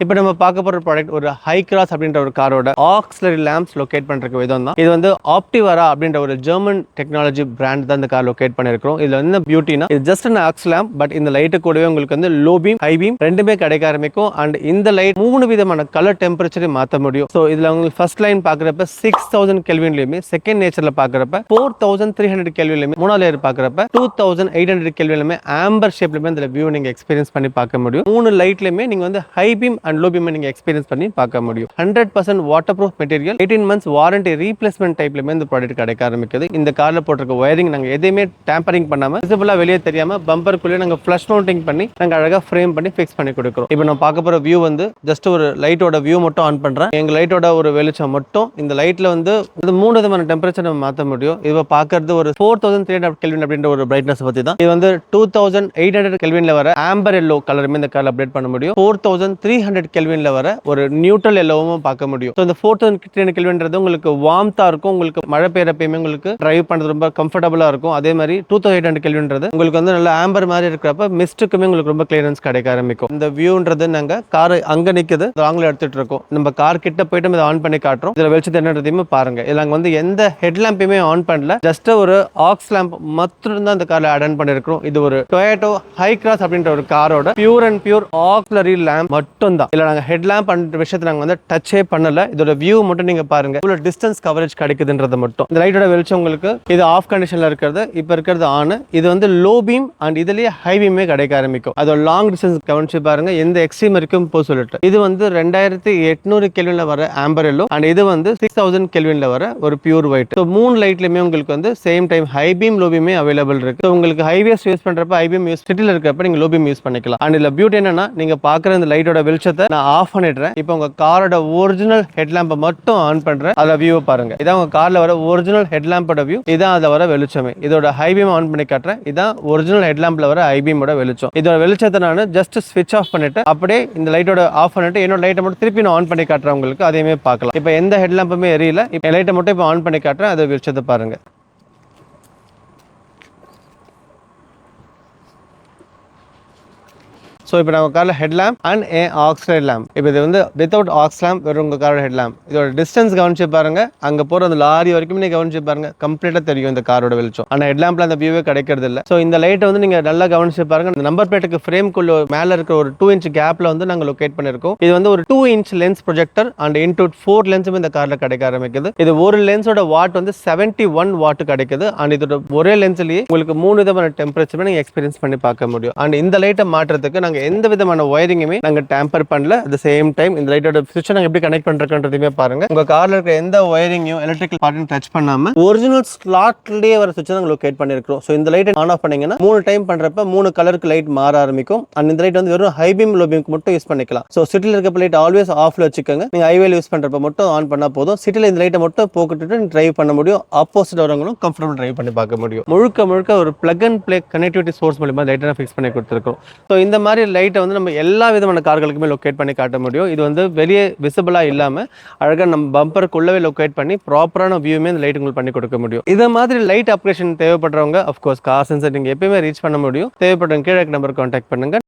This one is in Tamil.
இப்போ நம்ம பார்க்க போகிற ப்ராடக்ட் ஒரு ஹை கிராஸ் அப்படின்ற ஒரு காரோட ஆக்ஸிலரி லேம்ப்ஸ் லொக்கேட் பண்ணுறதுக்கு விதம் தான். இது வந்து ஆப்டிவரா அப்படின்ற ஒரு ஜெர்மன் டெக்னாலஜி பிராண்ட் தான் இந்த கார் லொக்கேட் பண்ணிருக்கோம். இதுல என்ன பியூட்டினா இது just an aux lamp, but இந்த லைட்டு கூடவே உங்களுக்கு வந்து லோ பீம் ஹை பீம் ரெண்டுமே கிடைக்க ஆரம்பிக்கும். அண்ட் இந்த லைட் 3 விதமான கலர் டெம்பரேச்சரையும் மாற்ற முடியும். ஸோ இதுல உங்களுக்கு ஃபர்ஸ்ட் லைன் பார்க்குறப்ப 6000 கெல்வின்லையுமே, செகண்ட் நேச்சர்ல பார்க்குறப்ப 4300 கெல்வின்லையுமே, மூணாவது லேயர் பார்க்குறப்ப 2800 கெல்வின்லையுமே ஆம்பர் ஷேப்லையுமே இந்த வியூ நீங்க எக்ஸ்பீரியன்ஸ் பண்ணி பார்க்க முடியும். 3 லைட்லையுமே நீங்க வந்து high beam and low beam நீங்க எக்ஸ்பீரியன்ஸ் பண்ணி பார்க்க முடியும். 100% waterproof material, 18 months warranty replacement டைப்லயுமே இந்த ப்ராடக்ட் கிடைக்க ஆரம்பிக்குது. இந்த கார்ல போட்டிருக்க வயரிங் நாங்க எதையுமே டேம்பரிங் பண்ணாம விசிபிளா வெளியே தெரியாம பம்பருக்குள்ளே நாங்க ஃபிளஷ் மவுண்டிங் பண்ணி நாங்க அழகா ஃப்ரேம் பண்ணி ஃபிக்ஸ் பண்ணி கொடுக்குறோம். இப்போ நான் பார்க்க போற வியூ வந்து ஜஸ்ட் ஒரு லைட்டோட வியூ மட்டும் ஆன் பண்றேன். எங்க லைட்டோட ஒரு வெளிச்சம் மட்டும் இந்த லைட்ல வந்து 3 விதமான டெம்பரேச்சர் நம்ம மாற்ற முடியும். இது பார்க்கறது ஒரு 4300 கெல்வின் அப்படின்ற ஒரு பிரைட்னஸ் பத்தி தான். இது வந்து 2800 கெல்வின்ல வர ஆம்பர் எல்லோ கலருமே இந்த கார்ல அப்டேட் பண்ண முடியும். 4300 கெல்வின்ல வர ஒரு நியூட்ரல் எல்லோவும் பார்க்க முடியும். இந்த 4300 கெல்வின்றது உங்களுக்கு வார்ம்தா இருக்கும். உங்களுக்கு மழை பெய்யறப்பயுமே உங்களுக்கு டிரைவ் பண்றது ரொம்ப கம்ஃபர்டபுளா இருக்கும். அதே மாதிரி 2800 கெல்வின்றது உங்களுக்கு வந்து நல்ல ஆம்பர் மாதிரி இருக்கிறப்ப மிஸ்ட்டுக்குமே உங்களுக்கு ரொம்ப கிளியரன்ஸ் கிடைக்க ஆரம்பிக்கும். இந்த வியூன்றது நாங்க கார் அங்க நிக்குது, ஆங்கில எடுத்துட்டு இருக்கோம். நம்ம கார் கிட்ட போயிட்டு இதை ஆன் பண்ணி காட்டுறோம். இதுல வெளிச்சத்தை என்னன்றதையுமே பாருங்க. இதுல நாங்க வந்து எந்த ஹெட் லேம்பையுமே ஆன் பண்ணல, ஜஸ்ட் ஒரு ஆக்ஸ் லேம்ப் மட்டும் தான் இந்த கார்ல ஆட் பண்ணிருக்கோம். இது ஒரு டொயோட்டோ ஹை கிராஸ் அப்படின்ற ஒரு காரோட pure and pure auxiliary lamp மட்டும் தான். இல்ல நாங்க ஹெட் லேம்ப் பண்ற விஷயத்தை நாங்க வந்து டச்சே பண்ணல. இதோட வியூ மட்டும் நீங்க பாருங்க, இவ்வளவு டிஸ்டன்ஸ் கவரேஜ் கிடைக்குதுன்றது மட்டும். இந்த லைட்டோட வெளிச்சம் உங்களுக்கு இது ஆஃப் கண்டிஷன்ல இருக்கிறது, இப்ப இருக்கிறது ஆன். இது வந்து லோ பீம் அண்ட் இதுலயே ஹை பீமே கிடைக்க ஆரம்பிக்கும். அதோட லாங் டிஸ்டன்ஸ் கவனிச்சு பாருங்க, எந்த எக்ஸ்ட்ரீம் வரைக்கும் போய் சொல்லிட்டு. இது வந்து 2800 கெல்வின்ல வர ஆம்பர் எல்லோ அண்ட் இது வந்து 6000 கெல்வின்ல வர ஒரு பியூர் ஒயிட். ஸோ 3 லைட்லயுமே உங்களுக்கு வந்து same time high beam low பீமே அவைலபிள் இருக்கு. ஸோ உங்களுக்கு ஹைவேஸ் யூஸ் பண்றப்ப ஹை பீம் யூஸ், சிட்டில இருக்கிறப்ப நீங்க லோ பீம் யூஸ் பண்ணிக்கலாம். அண்ட் இதுல பியூட்டி என்னன்னா, நீங்க பாக்குற இந்த லைட்டோட வெளிச்சத்தை நான் ஆஃப் பண்ணிடுறேன். இப்போ உங்க காரோட ஒரிஜினல் ஹெட்லாம்பை மட்டும் ஆன் பண்றேன். அதுல வியூ பாருங்க. இதான் உங்க கார்ல வர ஒரிஜினல் ஹெட்லாம்போட வியூ. இதான் அதுல வர வெளிச்சமே. இதோட ஹை பீம் ஆன் பண்ணி காட்டுறேன். இதான் ஒரிஜினல் ஹெட்லாம்ப்ல வர ஹை பீமோட வெளிச்சம். இதோட வெளிச்சத்தை நான் ஜஸ்ட் ஸ்விட்ச் ஆஃப் பண்ணிட்டு அப்படியே இந்த லைட்டோட ஆஃப் பண்ணிட்டு என்னோட லைட்டை மட்டும் திருப்பி நான் ஆன் பண்ணி காட்டுறேன். உங்களுக்கு அதையுமே பார்க்கலாம். இப்போ எந்த ஹெட்லாம்புமே எரியல. இப்போ லைட்டை மட்டும் இப்போ ஆன் பண்ணி காட்டுறேன். அது வெளிச்சத்தை பாருங்க. ஸோ இப்போ நம்ம காரில் head lamp and auxiliary lamp. இப்போ இது வந்து வித்தவுட் ஆக்ஸ் லேம்ப், வெறும் உங்கள் காரோட ஹெட் லேம்ப். இதோட டிஸ்டன்ஸ் கவனிச்சு பாருங்க, அங்கே போகிற அந்த லாரி வரைக்கும் நீங்கள் கவனிச்சு பாருங்க, கம்ப்ளீட்டாக தெரியும் இந்த காரோட வெளிச்சம். ஆனால் ஹெட் லேம்ப்ல அந்த வியூவே கிடைக்கிறது இல்லை. ஸோ இந்த லைட்டை வந்து நீங்கள் நல்லா கவனிச்சு பாருங்க. இந்த நம்பர் பிளேட்டுக்கு ஃப்ரேம்குள்ள மேலே இருக்கிற ஒரு 2 inch கேப்ல வந்து நாங்கள் லொக்கேட் பண்ணியிருக்கோம். இது வந்து ஒரு 2 inch lens projector and into 4 லென்ஸும் இந்த காரில் கிடைக்க ஆரம்பிக்குது. இது ஒரு லென்ஸோட வாட் வந்து 71 வாட் கிடைக்குது. அண்ட் இதோட ஒரே லென்ஸ்லேயே உங்களுக்கு 3 விதமான டெம்பரேச்சர் நீங்கள் எக்ஸ்பீரியன்ஸ் பண்ணி பார்க்க முடியும். அண்ட் இந்த லைட்டை மாற்றுறதுக்கு நாங்கள் எந்த விதமான வயரிங்குமே நாங்க டேம்பர் பண்ணல. அட் தி சேம் டைம் இந்த லைட்டோட சுவிட்சை நாங்க எப்படி கனெக்ட் பண்றதுன்றதையுமே பாருங்க. உங்க கார்ல இருக்க எந்த வயரிங்கையும் எலக்ட்ரிக்கல் பார்ட்டையும் டச் பண்ணாம ஒரிஜினல் ஸ்லாட்லயே வர சுவிட்சை நாங்க லொகேட் பண்ணிருக்கோம். ஸோ இந்த லைட்டை ஆன் ஆஃப் பண்ணீங்கன்னா 3 டைம் பண்றப்ப 3 கலருக்கு லைட் மாற ஆரம்பிக்கும். அண்ட் இந்த லைட் வந்து வெறும் ஹை பீம் லோ பீமுக்கு மட்டும் யூஸ் பண்ணிக்கலாம். ஸோ சிட்டில இருக்க லைட் ஆல்வேஸ் ஆஃப்ல வச்சுக்கோங்க. நீங்க ஹைவேல யூஸ் பண்றப்ப மட்டும் ஆன் பண்ணா போதும். சிட்டில இந்த லைட்டை மட்டும் போட்டுட்டு டிரைவ் பண்ண முடியும். ஆப்போசிட் வரவங்களும் கம்ஃபர்டபுள் டிரைவ் பண்ணி பார்க்க முடியும். முழுக்க ஒரு plug and play connectivity source மூலமா லைட்டை ஃபிக்ஸ் பண்ணி கொடுத்துருக்கோம். ஸோ இந்த மாதிரி லைட்டை வந்து நம்ம எல்லா விதமான கார்களுக்குமே லொகேட் பண்ணி காட்ட முடியும். இது வந்து வெளியே விசிபிளா இல்லாம அழகா நம்ம பம்பருக்குள்ளவே லொகேட் பண்ணி ப்ராப்பரான வியூமே இந்த லைட் உங்களுக்கு பண்ணி கொடுக்க முடியும். இதை மாதிரி லைட் அப்கிரேஷன் தேவைப்படுறவங்க அஃப்கோர்ஸ் கார் சென்சர் நீங்க எப்பயுமே ரீச் பண்ண முடியும். தேவைப்படுறவங்க கீழே நம்பர் கான்டாக்ட் பண்ணுங்க.